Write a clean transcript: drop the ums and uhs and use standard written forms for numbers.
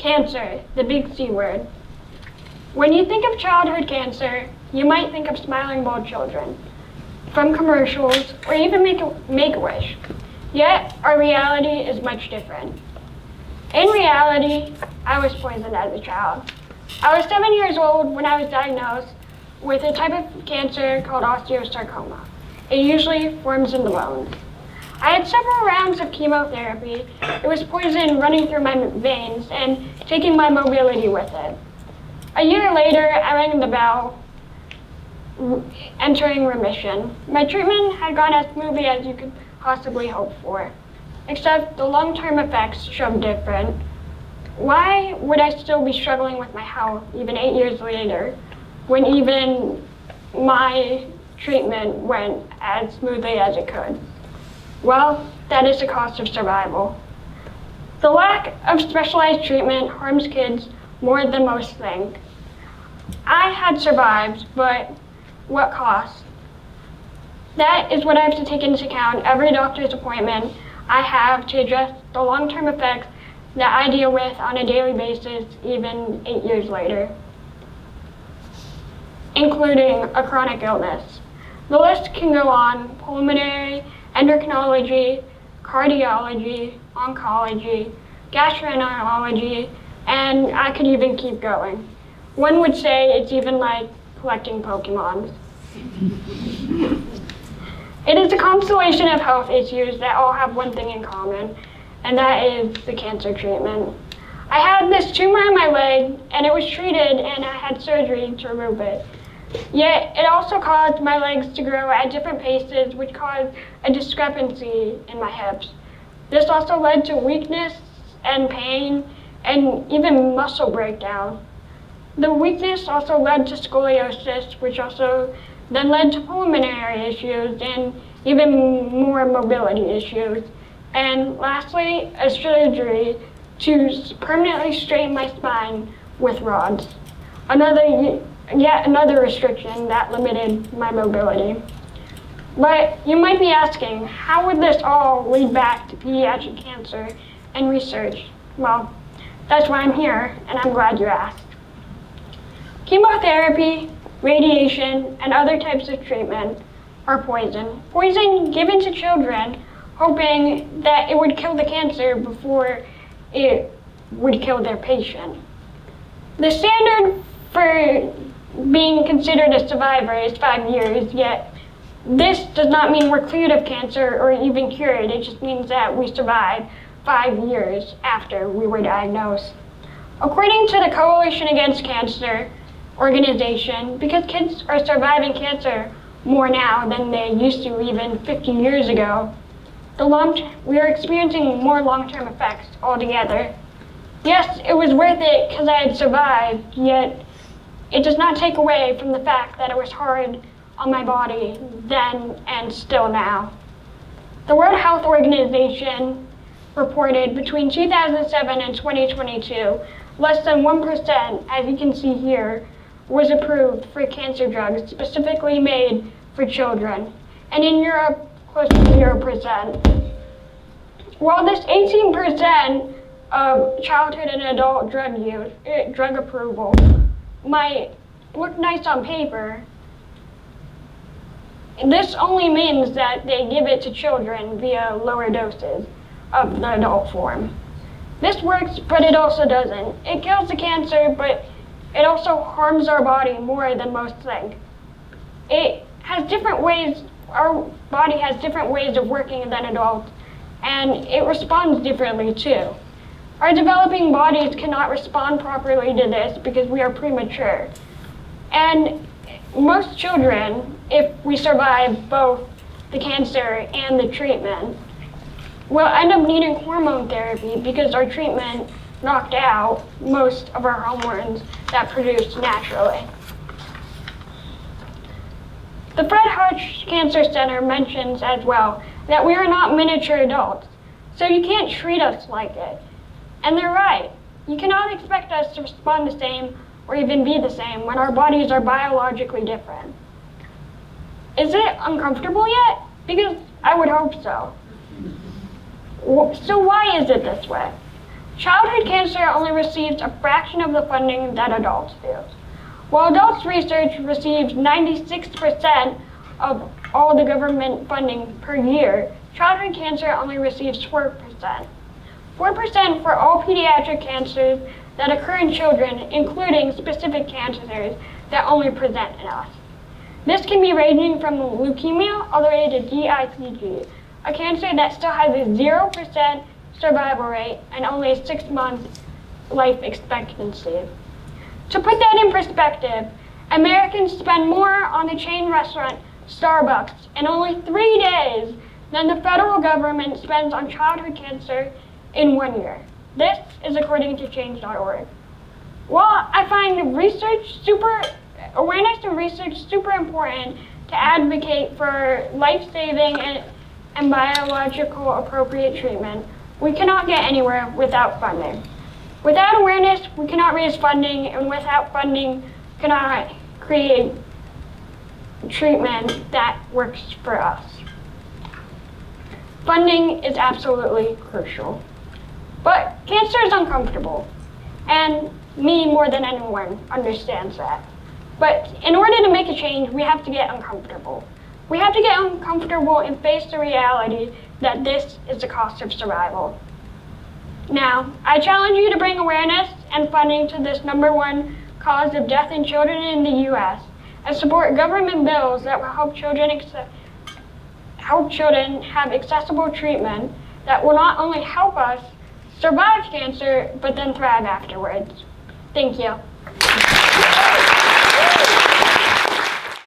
Cancer, the big C word. When you think of childhood cancer, you might think of smiling bald children from commercials or even Make-A-Wish. Yet, our reality is much different. In reality, I was poisoned as a child. I was 7 years old when I was diagnosed with a type of cancer called osteosarcoma. It usually forms in the bones. I had several rounds of chemotherapy. It was poison running through my veins and taking my mobility with it. A year later, I rang the bell, entering remission. My treatment had gone as smoothly as you could possibly hope for, except the long-term effects showed different. Why would I still be struggling with my health even 8 years later, when even my treatment went as smoothly as it could? Well, that is the cost of survival. The lack of specialized treatment harms kids more than most think. I had survived, but what cost? That is what I have to take into account every doctor's appointment I have to address the long-term effects that I deal with on a daily basis, even 8 years later, including a chronic illness. The list can go on: pulmonary, endocrinology, cardiology, oncology, gastroenterology, and I could even keep going. One would say it's even like collecting Pokemon. It is a constellation of health issues that all have one thing in common, and that is the cancer treatment. I had this tumor in my leg, and it was treated, and I had surgery to remove it. Yet, it also caused my legs to grow at different paces, which caused a discrepancy in my hips. This also led to weakness and pain, and even muscle breakdown. The weakness also led to scoliosis, which also then led to pulmonary issues and even more mobility issues. And lastly, a surgery to permanently straighten my spine with rods. Yet another restriction that limited my mobility. But you might be asking, how would this all lead back to pediatric cancer and research? Well, that's why I'm here, and I'm glad you asked. Chemotherapy, radiation, and other types of treatment are poison. Poison given to children, hoping that it would kill the cancer before it would kill their patient. The standard for being considered a survivor is 5 years, yet this does not mean we're cleared of cancer or even cured. It just means that we survived 5 years after we were diagnosed. According to the Coalition Against Cancer organization, because kids are surviving cancer more now than they used to even 50 years ago, we are experiencing more long-term effects altogether. Yes, it was worth it because I had survived, yet it does not take away from the fact that it was hard on my body then and still now. The World Health Organization reported between 2007 and 2022, less than 1%, as you can see here, was approved for cancer drugs specifically made for children, and in Europe, close to 0%. While this 18% of childhood and adult drug approval might look nice on paper, this only means that they give it to children via lower doses of the adult form. This works, but it also doesn't. It kills the cancer, but it also harms our body more than most think. It has different ways, our body has different ways of working than adults, and it responds differently too. Our developing bodies cannot respond properly to this because we are premature. And most children, if we survive both the cancer and the treatment, will end up needing hormone therapy because our treatment knocked out most of our hormones that produce naturally. The Fred Hutch Cancer Center mentions as well that we are not miniature adults, so you can't treat us like it. And they're right. You cannot expect us to respond the same or even be the same when our bodies are biologically different. Is it uncomfortable yet? Because I would hope so. So why is it this way? Childhood cancer only receives a fraction of the funding that adults do. While adults research receives 96% of all the government funding per year, childhood cancer only receives 4%. 4% for all pediatric cancers that occur in children, including specific cancers that only present in us. This can be ranging from leukemia all the way to DICG, a cancer that still has a 0% survival rate and only a 6-month life expectancy. To put that in perspective, Americans spend more on the chain restaurant Starbucks in only 3 days than the federal government spends on childhood cancer in 1 year. This is according to change.org. While I find awareness and research super important to advocate for life-saving and biological appropriate treatment, we cannot get anywhere without funding. Without awareness, we cannot raise funding, and without funding, we cannot create treatment that works for us. Funding is absolutely crucial. But cancer is uncomfortable, and me more than anyone understands that. But in order to make a change, we have to get uncomfortable. We have to get uncomfortable and face the reality that this is the cost of survival. Now, I challenge you to bring awareness and funding to this #1 cause of death in children in the U.S. and support government bills that will help children have accessible treatment that will not only help us survive cancer, but then thrive afterwards. Thank you.